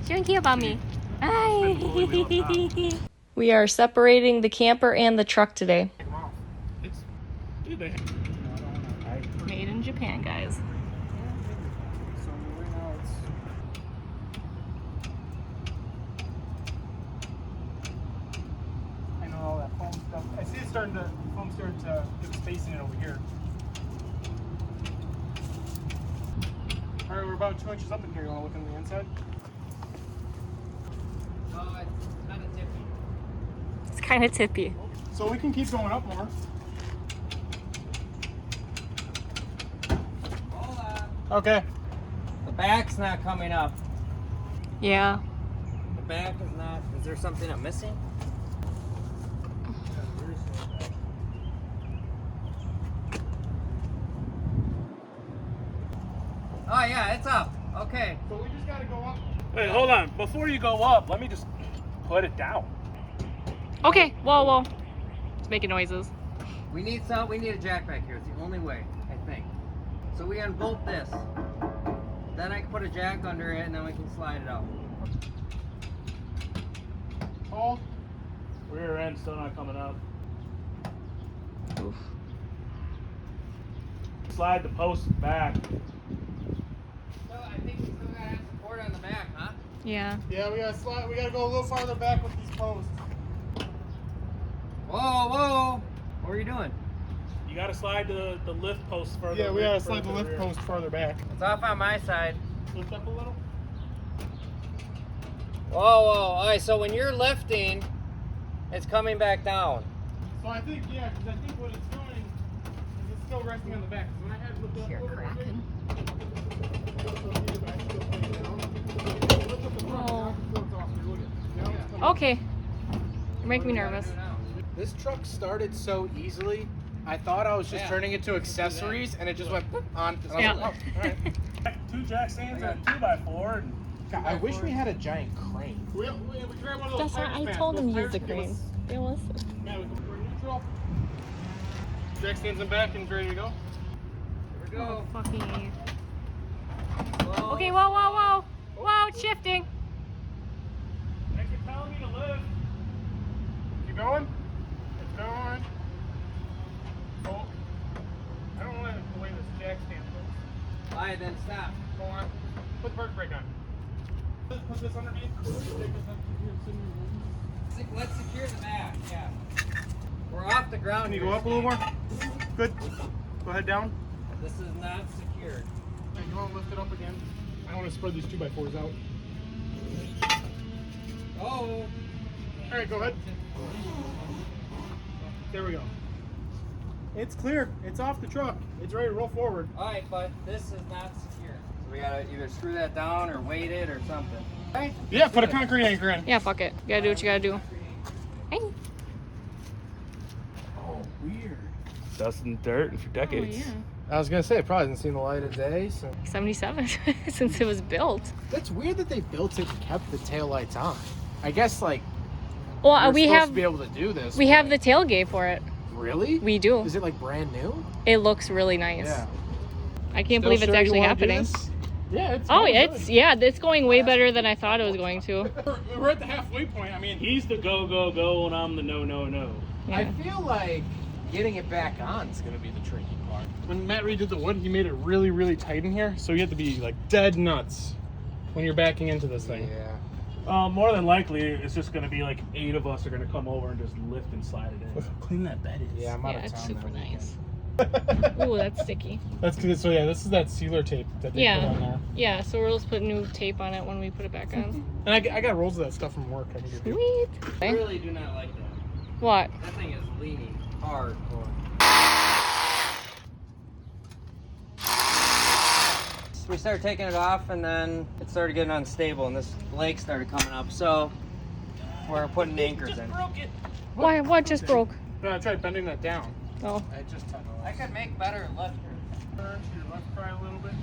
She don't care about me. We are separating the camper and the truck today. Made in Japan, guys. I know all that foam stuff. I see it's starting to, foam starting to get space in it over here. All right, we're about 2 inches up in here. You want to look on the inside? Oh, it's kind of tippy. It's kind of tippy. So we can keep going up more. Hold on. Okay. The back's not coming up. Yeah. The back is not. Is there something I'm missing? Oh yeah, it's up. Okay. So we just got to go up. Wait, hold on. Before you go up, let me just put it down. Okay. Whoa. It's making noises. We need a jack back here. It's the only way, I think. So we unbolt this. Then I can put a jack under it, and then we can slide it out. Hold. Rear end still not coming up. Oof. Slide the post back. So I think we still gotta have support on the back, huh? Yeah. Yeah, we gotta slide. We gotta go a little farther back with these posts. Whoa! What are you doing? You gotta slide the lift post further. Yeah, we gotta slide the lift post further back. It's off on my side. Lift up a little. Whoa! All right. So when you're lifting, it's coming back down. So I think, yeah, because I think what it's doing is it's still resting on the back. When I had it lift up You're a little cracking. Oh. Okay. You're making me nervous. This truck started so easily. I thought I was just turning it to accessories, and it just went on. And I was Yeah. like, oh, all right. 2 jack stands and a 2x4. And God, I wish we had a giant crane. we grab one of those That's not. tire I spans. told him Those to use the tires give crane. us- They listen. Yeah, we're neutral. Jack stands in back and ready to go. Here we go. Fucking. Whoa. Okay. Whoa. Whoa. It's shifting. Thanks for telling me to lift. Keep going. It's going. Oh. I don't want the way this jack stand goes. All right, then stop. Go on. Put the park brake on. Put this underneath. Let's secure the back. Yeah. We're off the ground. Can you here. go up a little more? Good. Go ahead down. This is not secured. Hey, you want to lift it up again? I want to spread these 2x4s out. Oh. All right, go ahead. There we go. It's clear. It's off the truck. It's ready to roll forward. All right, but this is not secure. So we gotta either screw that down or weight it or something. Right? Yeah, put a concrete anchor in. Yeah. Fuck it. You gotta do what you gotta do. Hey. Oh, weird. Dust and dirt for decades. Oh, I was gonna say it probably hasn't seen the light of day. So yeah. 77 since it was built. that's weird that they built it and kept the taillights on. I guess like Well, you're we supposed have to be able to do this. we but- have the tailgate for it. Really? We do. Is it like brand new? It looks really nice. Yeah. I can't Still believe it's sure you actually wanna do happening. this? Yeah, it's Oh, going it's it's going way better than I thought it was going to. good. We're at the halfway point. I mean, he's the go, and I'm the no. Yeah. I feel like getting it back on is gonna be the tricky part. When Matt redid the wood, he made it really, really tight in here, so you have to be like dead nuts when you're backing into this thing. Yeah. More than likely, it's just going to be like 8 of us are going to come over and just lift and slide it in. Look how clean that bed is. Yeah, I'm out Yeah, of it's town. super that nice. weekend. Ooh, that's sticky. That's good. So yeah, this is that sealer tape that they put on Yeah. there. Yeah, so we'll just put new tape on it when we put it back on. And I got rolls of that stuff from work. I can give you. Sweet. I really do not like that. What? That thing is leaning hard. We started taking it off, and then it started getting unstable, and this lake started coming up. So we're putting anchors in. Broke it. Why? What just broke? No, I tried bending that down. Oh. I just tunnel. I could make better lifters. Turn to your left, try a little bit.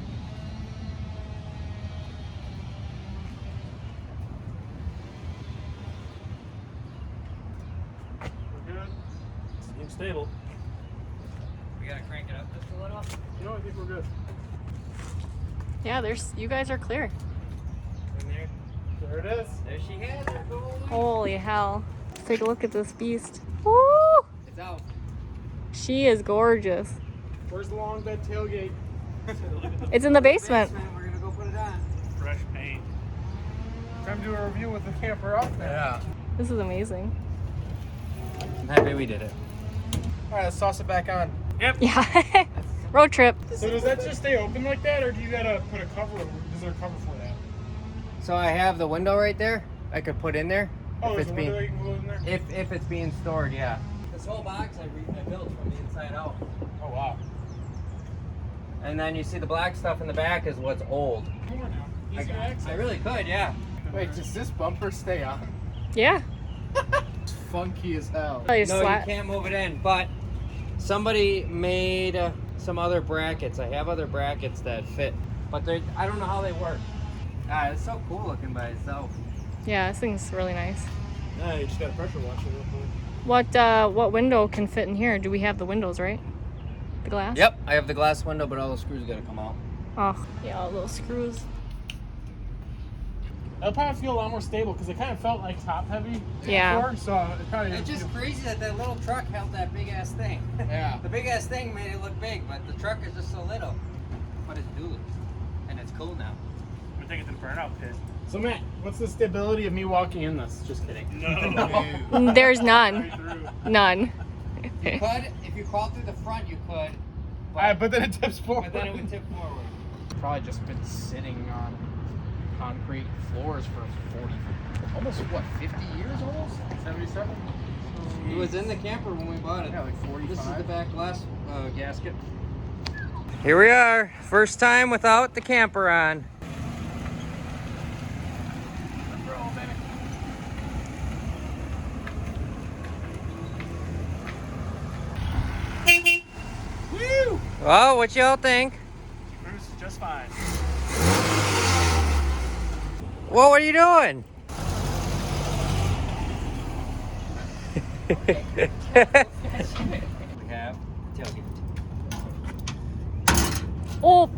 We're good. Seems stable. We gotta crank it up just a little. No, I think we're good. Yeah, you guys are clear. In there. Go There it is. There she has her gold. Holy hell. Let's take a look at this beast. Woo! It's out. She is gorgeous. Where's the long bed tailgate? It's in the basement. We're gonna go put it on. Fresh paint. Time to do a review with the camper up there. Yeah. This is amazing. I'm happy we did it. All right, let's toss it back on. Yep. Yeah. Road trip. So does that just stay open like that, or do you gotta put a cover over? Is there a cover for that? So I have the window right there. I could put in there. Oh, if there's it's a being window you can go in there? if it's being stored, yeah. This whole box I built from the inside out. Oh, wow. And then you see the black stuff in the back is what's old. More now. Easier access. I really could, yeah. Wait, does this bumper stay on? Yeah. It's funky as hell. Oh, you No, slap. you can't move it in. But somebody made some other brackets. I have other brackets that fit, but I don't know how they work. Ah, it's so cool looking by itself. Yeah, this thing's really nice. Yeah, you just gotta pressure wash it real quick. What window can fit in here? Do we have the windows, right? The glass? Yep, I have the glass window, but all the screws gotta come out. Oh, yeah, all those screws. It'll probably feel a lot more stable because it kind of felt like top heavy Yeah. before, so it probably. It's just crazy that that little truck held that big ass thing. Yeah. The big ass thing made it look big, but the truck is just so little. But it's dual, and it's cool now. I think it's a burnout pit. So Matt, what's the stability of me walking in this? Just kidding. No. There's none. None. You could, if you crawl through the front, you could. But then it tips forward. But then it would tip forward. Probably just been sitting on concrete floors for 40, almost what, 50 years almost? 77. It was in the camper when we bought it. Yeah, like 45. This is the back glass gasket. Here we are, first time without the camper on. Woo! Well, what y'all think? Bruce is just fine. Well, what are you doing? We have tailgate. Oh,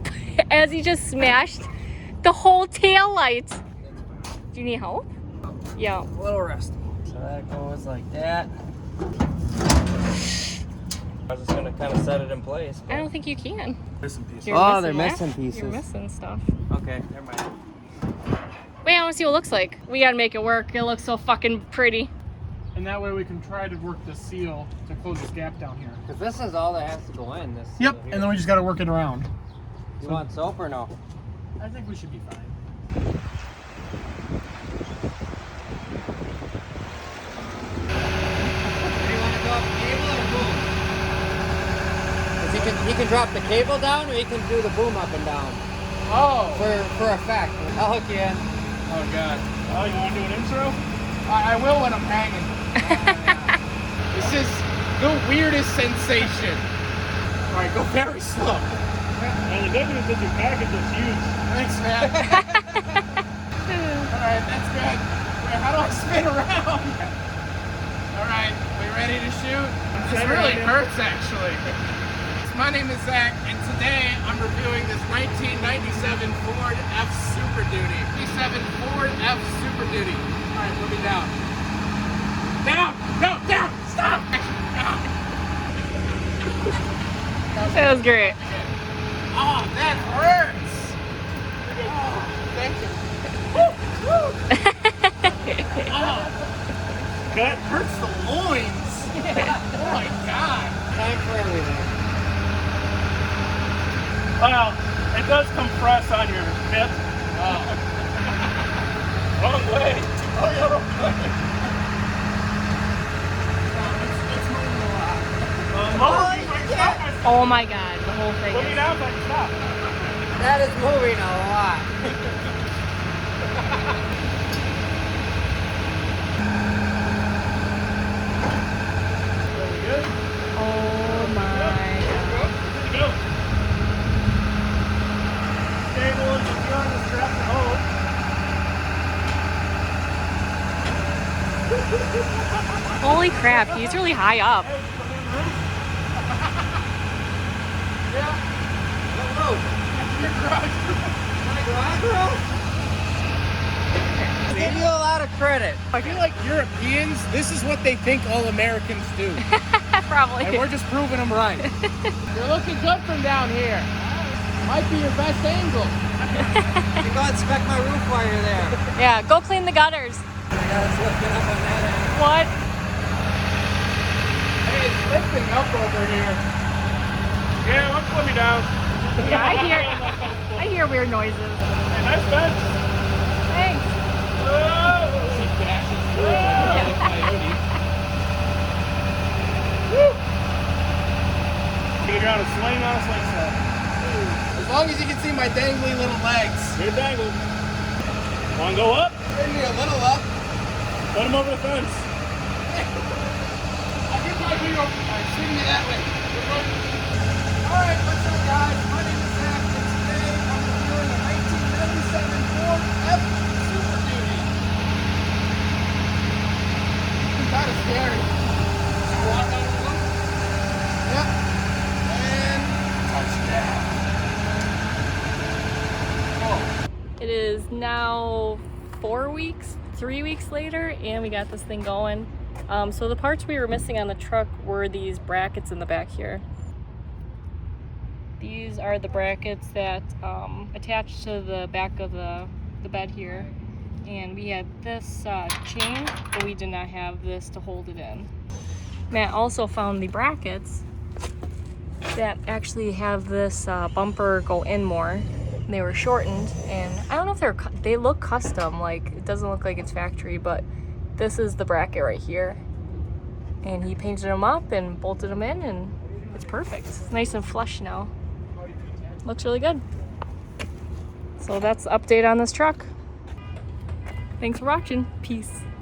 as he just smashed the whole tail light. Do you need help? Yeah. A little rusty. So that goes like that. I was just gonna kind of set it in place. I don't think you can. Missing piece. You're Oh, they're that. missing pieces. You're missing stuff. Okay, never mind. Wait, I want to see what it looks like. We gotta make it work. It looks so fucking pretty. And that way we can try to work the seal to close this gap down here. Because this is all that has to go in. This. Yep. here. And then we just got to work it around. You want soap or no? I think we should be fine. Do you want to drop the cable or boom? 'Cause he can drop the cable down, or he can do the boom up and down Oh! for effect. I'll hook you in. Oh, God. Oh, you want to do an intro? I will when I'm hanging. This is the weirdest sensation. All right, go very slow. And the difference is your package is huge. Thanks, man. All right, that's good. Wait, how do I spin around? All right, we ready to shoot? This Ready, really ready. hurts, actually. My name is Zach, and today I'm reviewing this 1997 Ford F Super Duty. 97 Ford F Super Duty. All right, put me down. Down! No, down! Stop! Down. That was great. Oh, that hurts! Oh, thank you. Oh, Cut. hurts the loins. Oh my God. Time for everything. Wow, it does compress on your hip. Oh. Wrong way. Oh, yeah, wrong way. It's moving a lot. Oh my god, the whole thing Put me is. down so I can stop. That is moving a lot. Are we good? Oh my god. Good to go. Stable and secure on the strap to hold. Holy crap, he's really high up. Hey, put me in the roof. Your garage. My garage, bro? give you a lot of credit. I feel like Europeans, this is what they think all Americans do. Probably. And we're just proving them right. You're looking good from down here. Might be your best angle. You go inspect my roof while you're there. Yeah, go clean the gutters. I got us lifting up on that end. What? Hey, it's lifting up over here. Yeah, let's put me down. Yeah, I hear weird noises. Hey, nice fence. Thanks. She dashes through it like a little coyote. I'm gonna go on a swing on a slingshot. As long as you can see my dangly little legs. Here, dangle. Wanna go up? Bring me a little up. Put him over the fence. I can probably bring you over. Alright, swing me that way. Alright, what's up guys? My name is Zach and today I'm reviewing a 1997 Ford F Super Duty. It's kind of scary. Just walk out of the loop. Yep. And touchdown. It is now 3 weeks later, and we got this thing going. So the parts we were missing on the truck were these brackets in the back here. These are the brackets that attach to the back of the bed here. And we had this chain, but we did not have this to hold it in. Matt also found the brackets that actually have this bumper go in more. They were shortened, and I don't know if they look custom, like it doesn't look like it's factory, but this is the bracket right here. And he painted them up and bolted them in, and it's perfect. It's nice and flush now. Looks really good. So that's the update on this truck. Thanks for watching. Peace.